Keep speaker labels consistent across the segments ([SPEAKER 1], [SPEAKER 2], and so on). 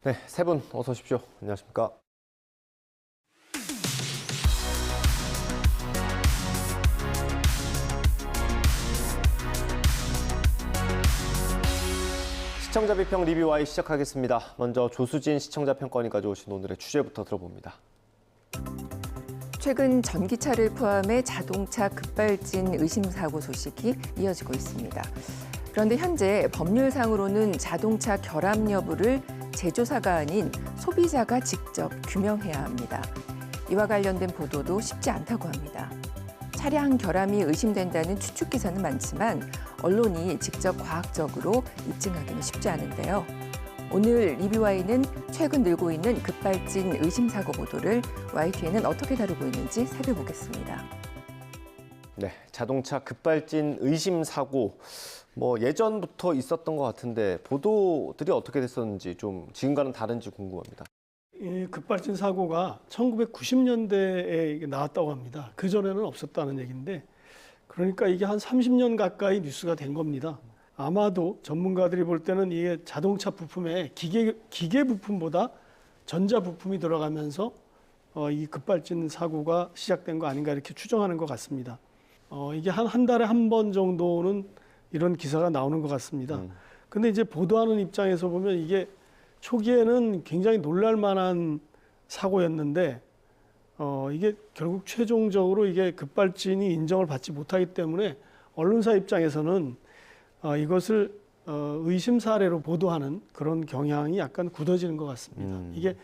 [SPEAKER 1] 네, 세 분 어서 오십시오. 안녕하십니까? 시청자 비평 리뷰와이 시작하겠습니다. 먼저 조수진 시청자 평가원이 가져오신 오늘의 주제부터 들어봅니다.
[SPEAKER 2] 최근 전기차를 포함해 자동차 급발진 의심 사고 소식이 이어지고 있습니다. 그런데 현재 법률상으로는 자동차 결함 여부를 제조사가 아닌 소비자가 직접 규명해야 합니다. 이와 관련된 보도도 쉽지 않다고 합니다. 차량 결함이 의심된다는 추측 기사는 많지만 언론이 직접 과학적으로 입증하기는 쉽지 않은데요. 오늘 리뷰와이는 최근 늘고 있는 급발진 의심 사고 보도를 YTN은 어떻게 다루고 있는지 살펴보겠습니다.
[SPEAKER 1] 네, 자동차 급발진 의심 사고 예전부터 있었던 것 같은데 보도들이 어떻게 됐었는지 좀 지금과는 다른지 궁금합니다.
[SPEAKER 3] 이 급발진 사고가 1990년대에 나왔다고 합니다. 그전에는 없었다는 얘기인데 그러니까 이게 한 30년 가까이 뉴스가 된 겁니다. 아마도 전문가들이 볼 때는 이게 자동차 부품에 기계 부품보다 전자 부품이 들어가면서 이 급발진 사고가 시작된 거 아닌가 이렇게 추정하는 것 같습니다. 이게 한 달에 한 번 정도는 이런 기사가 나오는 것 같습니다. 근데 이제 보도하는 입장에서 보면 이게 초기에는 굉장히 놀랄 만한 사고였는데 이게 결국 최종적으로 이게 급발진이 인정을 받지 못하기 때문에 언론사 입장에서는 이것을 의심 사례로 보도하는 그런 경향이 약간 굳어지는 것 같습니다. 이게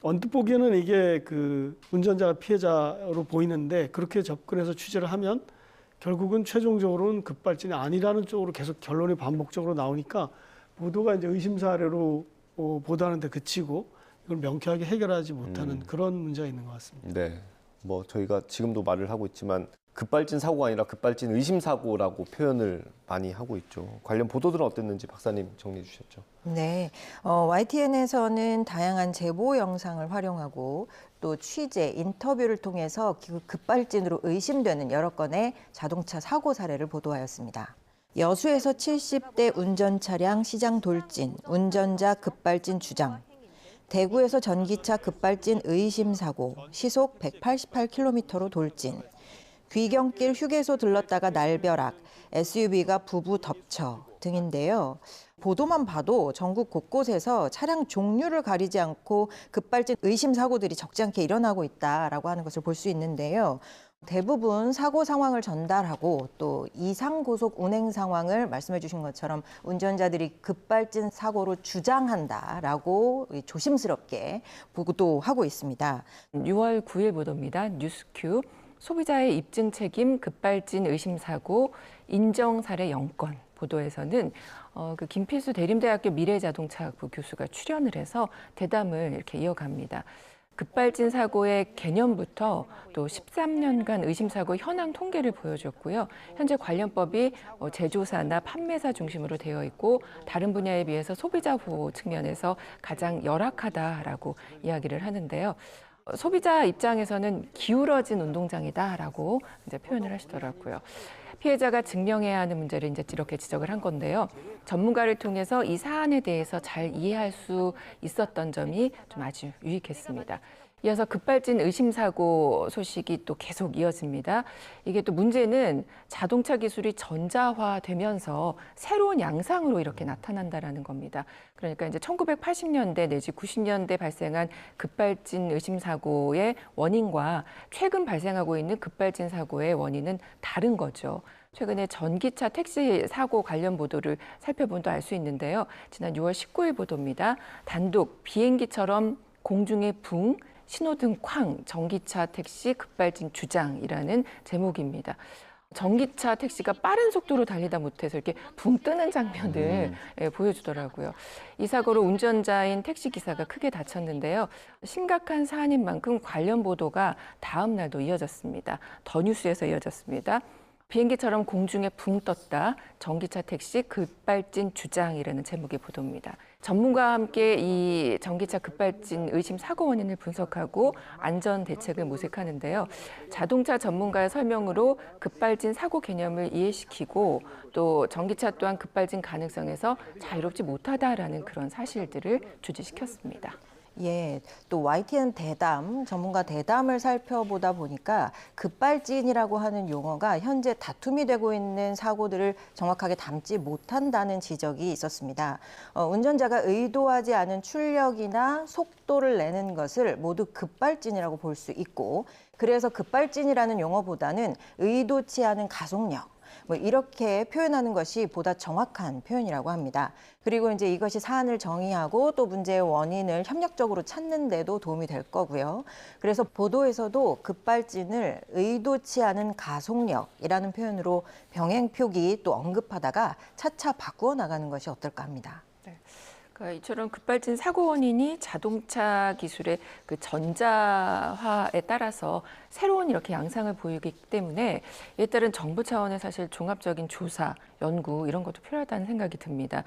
[SPEAKER 3] 언뜻 보기에는 이게 그 운전자가 피해자로 보이는데 그렇게 접근해서 취재를 하면 결국은 최종적으로는 급발진이 아니라는 쪽으로 계속 결론이 반복적으로 나오니까 보도가 이제 의심 사례로 보도하는 데 그치고 이걸 명쾌하게 해결하지 못하는 그런 문제가 있는 것 같습니다.
[SPEAKER 1] 네, 저희가 지금도 말을 하고 있지만 급발진 사고가 아니라 급발진 의심 사고라고 표현을 많이 하고 있죠. 관련 보도들은 어땠는지 박사님 정리해 주셨죠.
[SPEAKER 4] 네, YTN에서는 다양한 제보 영상을 활용하고 또 취재, 인터뷰를 통해서 급발진으로 의심되는 여러 건의 자동차 사고 사례를 보도하였습니다. 여수에서 70대 운전 차량 시장 돌진, 운전자 급발진 주장. 대구에서 전기차 급발진 의심 사고, 시속 188km로 돌진. 귀경길 휴게소 들렀다가 날벼락, SUV가 부부 덮쳐 등인데요. 보도만 봐도 전국 곳곳에서 차량 종류를 가리지 않고 급발진 의심 사고들이 적지 않게 일어나고 있다라고 하는 것을 볼 수 있는데요. 대부분 사고 상황을 전달하고 또 이상 고속 운행 상황을 말씀해 주신 것처럼 운전자들이 급발진 사고로 주장한다라고 조심스럽게 보도하고 있습니다.
[SPEAKER 2] 6월 9일 보도입니다. 뉴스큐. 소비자의 입증 책임 급발진 의심 사고 인정 사례 0건 보도에서는 그 김필수 대림대학교 미래자동차학부 교수가 출연을 해서 대담을 이렇게 이어갑니다. 급발진 사고의 개념부터 또 13년간 의심 사고 현황 통계를 보여줬고요. 현재 관련법이 제조사나 판매사 중심으로 되어 있고 다른 분야에 비해서 소비자 보호 측면에서 가장 열악하다라고 이야기를 하는데요. 소비자 입장에서는 기울어진 운동장이다라고 이제 표현을 하시더라고요. 피해자가 증명해야 하는 문제를 이제 이렇게 지적을 한 건데요. 전문가를 통해서 이 사안에 대해서 잘 이해할 수 있었던 점이 좀 아주 유익했습니다. 이어서 급발진 의심 사고 소식이 또 계속 이어집니다. 이게 또 문제는 자동차 기술이 전자화되면서 새로운 양상으로 이렇게 나타난다라는 겁니다. 그러니까 이제 1980년대 내지 90년대 발생한 급발진 의심 사고의 원인과 최근 발생하고 있는 급발진 사고의 원인은 다른 거죠. 최근에 전기차 택시 사고 관련 보도를 살펴본 또 알 수 있는데요. 지난 6월 19일 보도입니다. 단독 비행기처럼 공중에 붕, 신호등 쾅, 전기차 택시 급발진 주장이라는 제목입니다. 전기차 택시가 빠른 속도로 달리다 못해서 이렇게 붕 뜨는 장면을 보여주더라고요. 이 사고로 운전자인 택시기사가 크게 다쳤는데요. 심각한 사안인 만큼 관련 보도가 다음 날도 이어졌습니다. 더 뉴스에서 이어졌습니다. 비행기처럼 공중에 붕 떴다. 전기차 택시 급발진 주장이라는 제목의 보도입니다. 전문가와 함께 이 전기차 급발진 의심 사고 원인을 분석하고 안전 대책을 모색하는데요. 자동차 전문가의 설명으로 급발진 사고 개념을 이해시키고 또 전기차 또한 급발진 가능성에서 자유롭지 못하다라는 그런 사실들을 주지시켰습니다.
[SPEAKER 4] 예, 또 YTN 대담, 전문가 대담을 살펴보다 보니까 급발진이라고 하는 용어가 현재 다툼이 되고 있는 사고들을 정확하게 담지 못한다는 지적이 있었습니다. 운전자가 의도하지 않은 출력이나 속도를 내는 것을 모두 급발진이라고 볼 수 있고, 그래서 급발진이라는 용어보다는 의도치 않은 가속력, 이렇게 표현하는 것이 보다 정확한 표현이라고 합니다. 그리고 이제 이것이 사안을 정의하고 또 문제의 원인을 협력적으로 찾는 데도 도움이 될 거고요. 그래서 보도에서도 급발진을 의도치 않은 가속력이라는 표현으로 병행 표기 또 언급하다가 차차 바꾸어 나가는 것이 어떨까 합니다.
[SPEAKER 2] 그러니까 이처럼 급발진 사고 원인이 자동차 기술의 그 전자화에 따라서 새로운 이렇게 양상을 보이기 때문에 이에 따른 정부 차원의 사실 종합적인 조사, 연구 이런 것도 필요하다는 생각이 듭니다.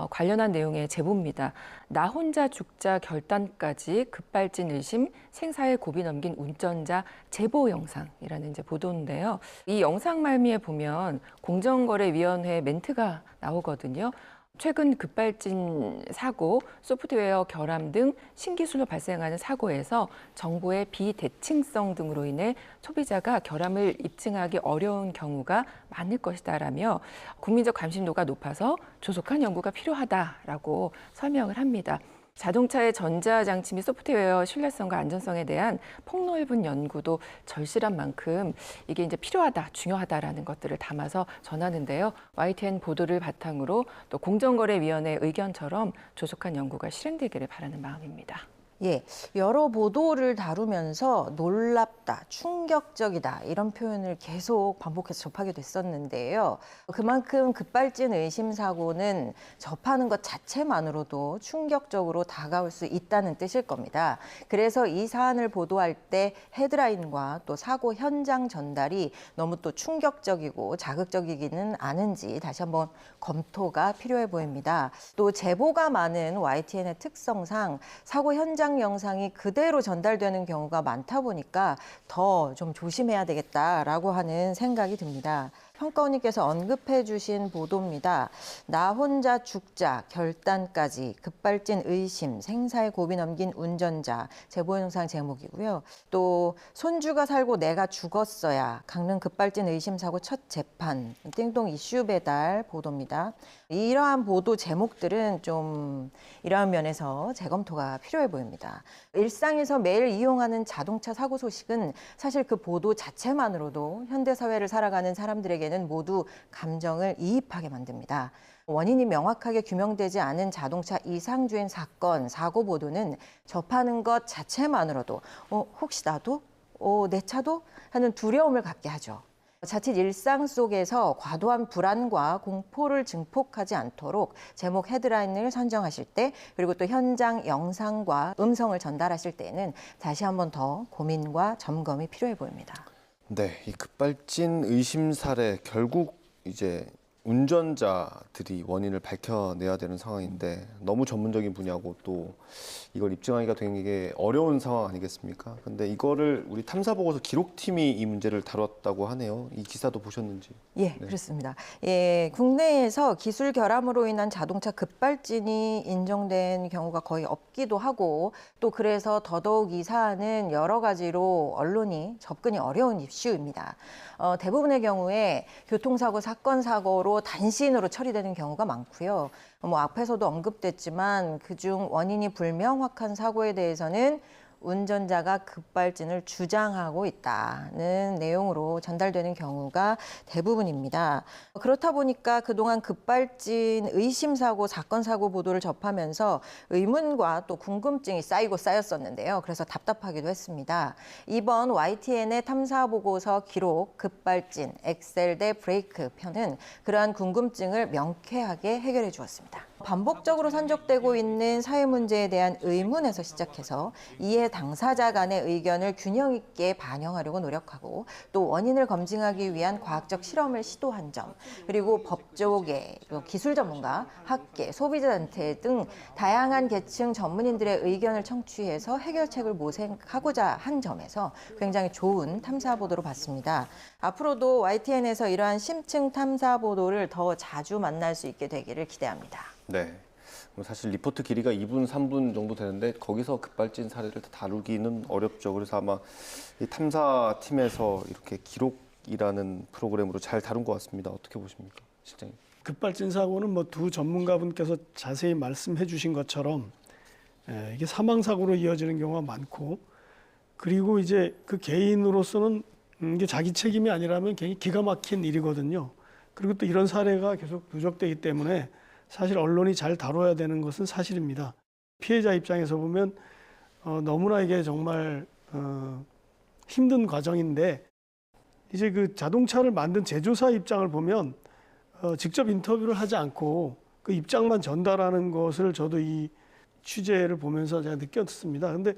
[SPEAKER 2] 관련한 내용의 제보입니다. 나 혼자 죽자 결단까지 급발진 의심, 생사의 고비 넘긴 운전자 제보 영상이라는 이제 보도인데요. 이 영상 말미에 보면 공정거래위원회 멘트가 나오거든요. 최근 급발진 사고, 소프트웨어 결함 등 신기술로 발생하는 사고에서 정보의 비대칭성 등으로 인해 소비자가 결함을 입증하기 어려운 경우가 많을 것이다라며 국민적 관심도가 높아서 조속한 연구가 필요하다라고 설명을 합니다. 자동차의 전자장치 및 소프트웨어 신뢰성과 안전성에 대한 폭넓은 연구도 절실한 만큼 이게 이제 필요하다, 중요하다라는 것들을 담아서 전하는데요. YTN 보도를 바탕으로 또 공정거래위원회 의견처럼 조속한 연구가 실행되기를 바라는 마음입니다.
[SPEAKER 4] 예, 여러 보도를 다루면서 놀랍다, 충격적이다 이런 표현을 계속 반복해서 접하게 됐었는데요. 그만큼 급발진 의심 사고는 접하는 것 자체만으로도 충격적으로 다가올 수 있다는 뜻일 겁니다. 그래서 이 사안을 보도할 때 헤드라인과 또 사고 현장 전달이 너무 또 충격적이고 자극적이기는 않은지 다시 한번 검토가 필요해 보입니다. 또 제보가 많은 YTN의 특성상 사고 현장 영상이 그대로 전달되는 경우가 많다 보니까 더 좀 조심해야 되겠다라고 하는 생각이 듭니다. 평가원님께서 언급해 주신 보도입니다. 나 혼자 죽자 결단까지 급발진 의심 생사의 고비 넘긴 운전자 제보 영상 제목이고요. 또 손주가 살고 내가 죽었어야 강릉 급발진 의심 사고 첫 재판 띵동 이슈 배달 보도입니다. 이러한 보도 제목들은 좀 이러한 면에서 재검토가 필요해 보입니다. 일상에서 매일 이용하는 자동차 사고 소식은 사실 그 보도 자체만으로도 현대 사회를 살아가는 사람들에게는 모두 감정을 이입하게 만듭니다. 원인이 명확하게 규명되지 않은 자동차 이상주행 사건, 사고 보도는 접하는 것 자체만으로도 혹시 나도? 내 차도? 하는 두려움을 갖게 하죠. 자칫 일상 속에서 과도한 불안과 공포를 증폭하지 않도록 제목 헤드라인을 선정하실 때 그리고 또 현장 영상과 음성을 전달하실 때는 다시 한번 더 고민과 점검이 필요해 보입니다.
[SPEAKER 1] 네, 이 급발진 의심 사례 결국 이제 운전자들이 원인을 밝혀내야 되는 상황인데 너무 전문적인 분야고 또 이걸 입증하기가 되게 어려운 상황 아니겠습니까? 근데 이거를 우리 탐사보고서 기록팀이 이 문제를 다뤘다고 하네요. 이 기사도 보셨는지?
[SPEAKER 4] 예,
[SPEAKER 1] 네.
[SPEAKER 4] 그렇습니다. 예, 국내에서 기술 결함으로 인한 자동차 급발진이 인정된 경우가 거의 없기도 하고 또 그래서 더더욱 이 사안은 여러 가지로 언론이 접근이 어려운 이슈입니다. 대부분의 경우에 교통사고, 사건, 사고로 단신으로 처리되는 경우가 많고요. 앞에서도 언급됐지만 그중 원인이 불명확한 사고에 대해서는 운전자가 급발진을 주장하고 있다는 내용으로 전달되는 경우가 대부분입니다. 그렇다 보니까 그동안 급발진 의심 사고, 사건 사고 보도를 접하면서 의문과 또 궁금증이 쌓이고 쌓였었는데요. 그래서 답답하기도 했습니다. 이번 YTN의 탐사 보고서 기록 급발진 엑셀 대 브레이크 편은 그러한 궁금증을 명쾌하게 해결해 주었습니다. 반복적으로 산적되고 있는 사회 문제에 대한 의문에서 시작해서 이해 당사자 간의 의견을 균형 있게 반영하려고 노력하고 또 원인을 검증하기 위한 과학적 실험을 시도한 점, 그리고 법조계, 기술 전문가, 학계, 소비자단체 등 다양한 계층 전문인들의 의견을 청취해서 해결책을 모색하고자 한 점에서 굉장히 좋은 탐사 보도로 봤습니다. 앞으로도 YTN에서 이러한 심층 탐사 보도를 더 자주 만날 수 있게 되기를 기대합니다.
[SPEAKER 1] 네. 사실 리포트 길이가 2분, 3분 정도 되는데 거기서 급발진 사례를 다 다루기는 어렵죠. 그래서 아마 이 탐사팀에서 이렇게 기록이라는 프로그램으로 잘 다룬 것 같습니다. 어떻게 보십니까, 실장님?
[SPEAKER 3] 급발진 사고는 뭐 두 전문가분께서 자세히 말씀해 주신 것처럼 이게 사망 사고로 이어지는 경우가 많고, 그리고 이제 그 개인으로서는 이게 자기 책임이 아니라면 굉장히 기가 막힌 일이거든요. 그리고 또 이런 사례가 계속 누적되기 때문에 사실 언론이 잘 다뤄야 되는 것은 사실입니다. 피해자 입장에서 보면 너무나 이게 정말 힘든 과정인데, 이제 그 자동차를 만든 제조사 입장을 보면 직접 인터뷰를 하지 않고 그 입장만 전달하는 것을 저도 이 취재를 보면서 제가 느꼈습니다. 근데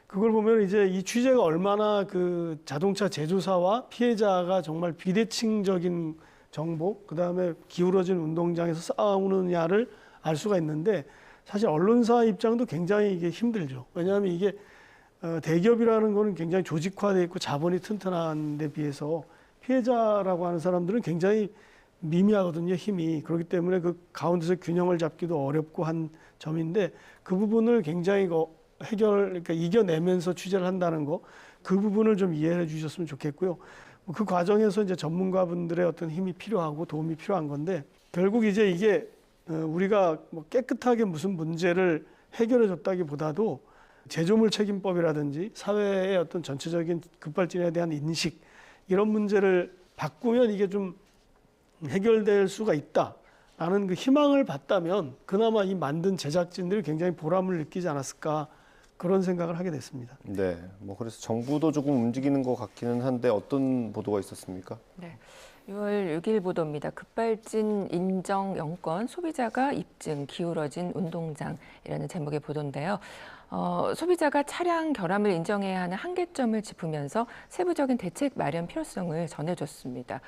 [SPEAKER 3] 그걸 보면 이제 이 취재가 얼마나 그 자동차 제조사와 피해자가 정말 비대칭적인 정보, 그다음에 기울어진 운동장에서 싸우느냐를 알 수가 있는데, 사실 언론사 입장도 굉장히 이게 힘들죠. 왜냐하면 이게 대기업이라는 거는 굉장히 조직화되어 있고 자본이 튼튼한 데 비해서 피해자라고 하는 사람들은 굉장히 미미하거든요, 힘이. 그렇기 때문에 그 가운데서 균형을 잡기도 어렵고 한 점인데, 그 부분을 굉장히 그러니까 이겨내면서 취재를 한다는 거, 그 부분을 좀 이해해 주셨으면 좋겠고요. 그 과정에서 이제 전문가분들의 어떤 힘이 필요하고 도움이 필요한 건데, 결국 이제 이게 우리가 뭐 깨끗하게 무슨 문제를 해결해 줬다기보다도 제조물 책임법이라든지 사회의 어떤 전체적인 급발진에 대한 인식, 이런 문제를 바꾸면 이게 좀 해결될 수가 있다라는 그 희망을 봤다면 그나마 이 만든 제작진들이 굉장히 보람을 느끼지 않았을까, 그런 생각을 하게 됐습니다.
[SPEAKER 1] 네, 뭐 그래서 정부도 조금 움직이는 것 같기는 한데 어떤 보도가 있었습니까?
[SPEAKER 2] 네. 6월 6일 보도입니다. 급발진 인정 영권 소비자가 입증 기울어진 운동장이라는 제목의 보도인데요. 소비자가 차량 결함을 인정해야 하는 한계점을 짚으면서 세부적인 대책 마련 필요성을 전해줬습니다.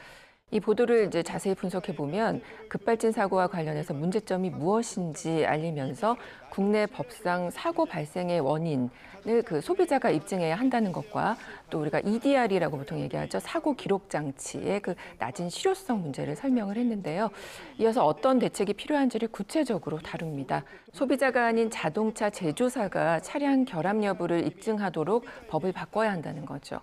[SPEAKER 2] 이 보도를 이제 자세히 분석해 보면 급발진 사고와 관련해서 문제점이 무엇인지 알리면서 국내 법상 사고 발생의 원인을 그 소비자가 입증해야 한다는 것과 또 우리가 EDR이라고 보통 얘기하죠. 사고 기록 장치의 그 낮은 실효성 문제를 설명을 했는데요. 이어서 어떤 대책이 필요한지를 구체적으로 다룹니다. 소비자가 아닌 자동차 제조사가 차량 결함 여부를 입증하도록 법을 바꿔야 한다는 거죠.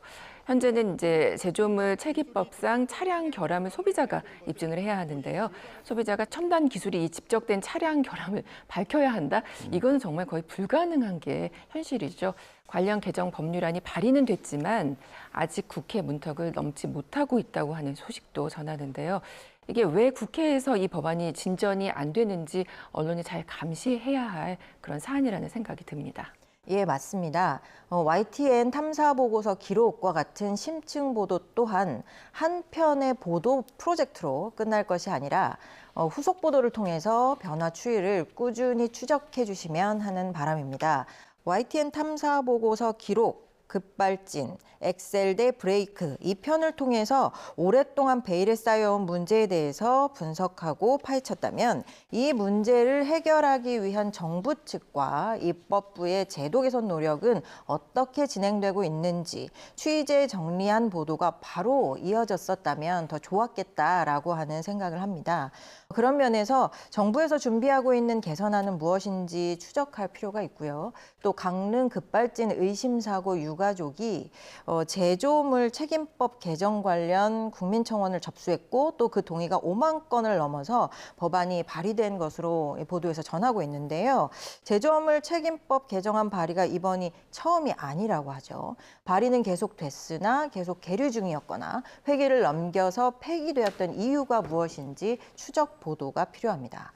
[SPEAKER 2] 현재는 이제 제조물 책임법상 차량 결함을 소비자가 입증을 해야 하는데요. 소비자가 첨단 기술이 집적된 차량 결함을 밝혀야 한다? 이거는 정말 거의 불가능한 게 현실이죠. 관련 개정 법률안이 발의는 됐지만 아직 국회 문턱을 넘지 못하고 있다고 하는 소식도 전하는데요. 이게 왜 국회에서 이 법안이 진전이 안 되는지 언론이 잘 감시해야 할 그런 사안이라는 생각이 듭니다.
[SPEAKER 4] 예, 맞습니다. YTN 탐사 보고서 기록과 같은 심층 보도 또한 한 편의 보도 프로젝트로 끝날 것이 아니라 후속 보도를 통해서 변화 추이를 꾸준히 추적해 주시면 하는 바람입니다. YTN 탐사 보고서 기록, 급발진, 엑셀 대 브레이크 이 편을 통해서 오랫동안 베일에 쌓여온 문제에 대해서 분석하고 파헤쳤다면 이 문제를 해결하기 위한 정부 측과 입법부의 제도 개선 노력은 어떻게 진행되고 있는지 취재 정리한 보도가 바로 이어졌었다면 더 좋았겠다라고 하는 생각을 합니다. 그런 면에서 정부에서 준비하고 있는 개선안은 무엇인지 추적할 필요가 있고요. 또 강릉 급발진 의심사고 유가족이 제조물 책임법 개정 관련 국민청원을 접수했고 또 그 동의가 5만 건을 넘어서 법안이 발의된 것으로 보도에서 전하고 있는데요. 제조물 책임법 개정안 발의가 이번이 처음이 아니라고 하죠. 발의는 계속됐으나 계속 계류 중이었거나 회기를 넘겨서 폐기되었던 이유가 무엇인지 추적 보도가 필요합니다.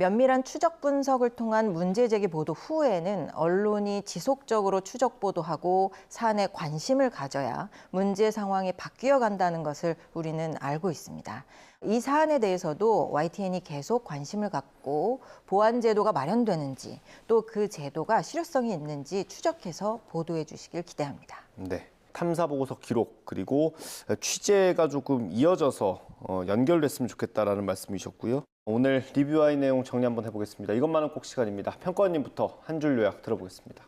[SPEAKER 4] 면밀한 추적 분석을 통한 문제 제기 보도 후에는 언론이 지속적으로 추적 보도하고 사안에 관심을 가져야 문제 상황이 바뀌어 간다는 것을 우리는 알고 있습니다. 이 사안에 대해서도 YTN이 계속 관심을 갖고 보완 제도가 마련되는지 또 그 제도가 실효성이 있는지 추적해서 보도해 주시길 기대합니다.
[SPEAKER 1] 네. 탐사 보고서 기록 그리고 취재가 조금 이어져서 연결됐으면 좋겠다라는 말씀이셨고요. 오늘 리뷰와의 내용 정리 한번 해보겠습니다. 이것만은 꼭 시간입니다. 평가원님부터 한 줄 요약 들어보겠습니다.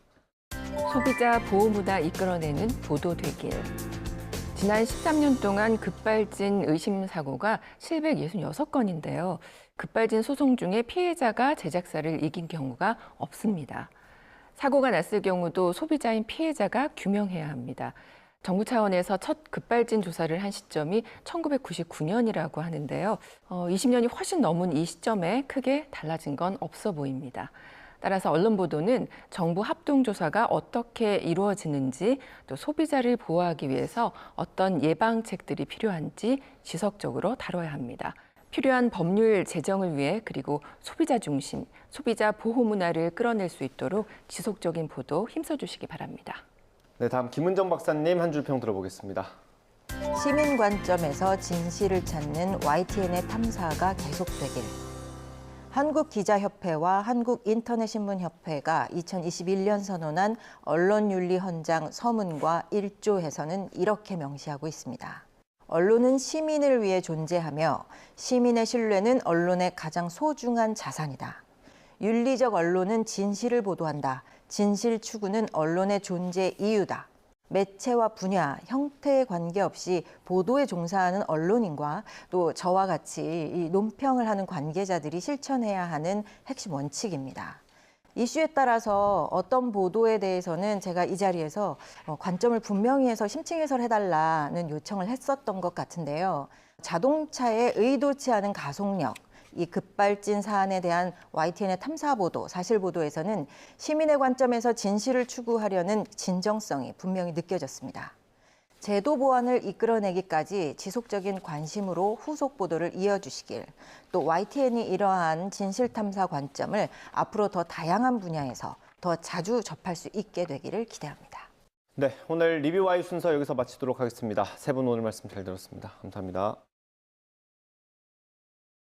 [SPEAKER 2] 소비자 보호 문화 이끌어내는 보도 되길. 지난 13년 동안 급발진 의심 사고가 766건인데요. 급발진 소송 중에 피해자가 제작사를 이긴 경우가 없습니다. 사고가 났을 경우도 소비자인 피해자가 규명해야 합니다. 정부 차원에서 첫 급발진 조사를 한 시점이 1999년이라고 하는데요. 20년이 훨씬 넘은 이 시점에 크게 달라진 건 없어 보입니다. 따라서 언론 보도는 정부 합동조사가 어떻게 이루어지는지 또 소비자를 보호하기 위해서 어떤 예방책들이 필요한지 지속적으로 다뤄야 합니다. 필요한 법률 제정을 위해 그리고 소비자 중심, 소비자 보호 문화를 끌어낼 수 있도록 지속적인 보도 힘써주시기 바랍니다.
[SPEAKER 1] 네, 다음 김은정 박사님 한 줄 평 들어보겠습니다.
[SPEAKER 4] 시민 관점에서 진실을 찾는 YTN의 탐사가 계속되길. 한국기자협회와 한국인터넷신문협회가 2021년 선언한 언론윤리 헌장 서문과 1조에서는 이렇게 명시하고 있습니다. 언론은 시민을 위해 존재하며 시민의 신뢰는 언론의 가장 소중한 자산이다. 윤리적 언론은 진실을 보도한다. 진실 추구는 언론의 존재 이유다. 매체와 분야, 형태에 관계없이 보도에 종사하는 언론인과 또 저와 같이 이 논평을 하는 관계자들이 실천해야 하는 핵심 원칙입니다. 이슈에 따라서 어떤 보도에 대해서는 제가 이 자리에서 관점을 분명히 해서 심층 해설해달라는 요청을 했었던 것 같은데요. 자동차의 의도치 않은 가속력, 이 급발진 사안에 대한 YTN의 탐사 보도, 사실 보도에서는 시민의 관점에서 진실을 추구하려는 진정성이 분명히 느껴졌습니다. 제도 보완을 이끌어내기까지 지속적인 관심으로 후속 보도를 이어주시길, 또 YTN이 이러한 진실 탐사 관점을 앞으로 더 다양한 분야에서 더 자주 접할 수 있게 되기를 기대합니다.
[SPEAKER 1] 네, 오늘 리뷰와의 순서 여기서 마치도록 하겠습니다. 세 분 오늘 말씀 잘 들었습니다. 감사합니다.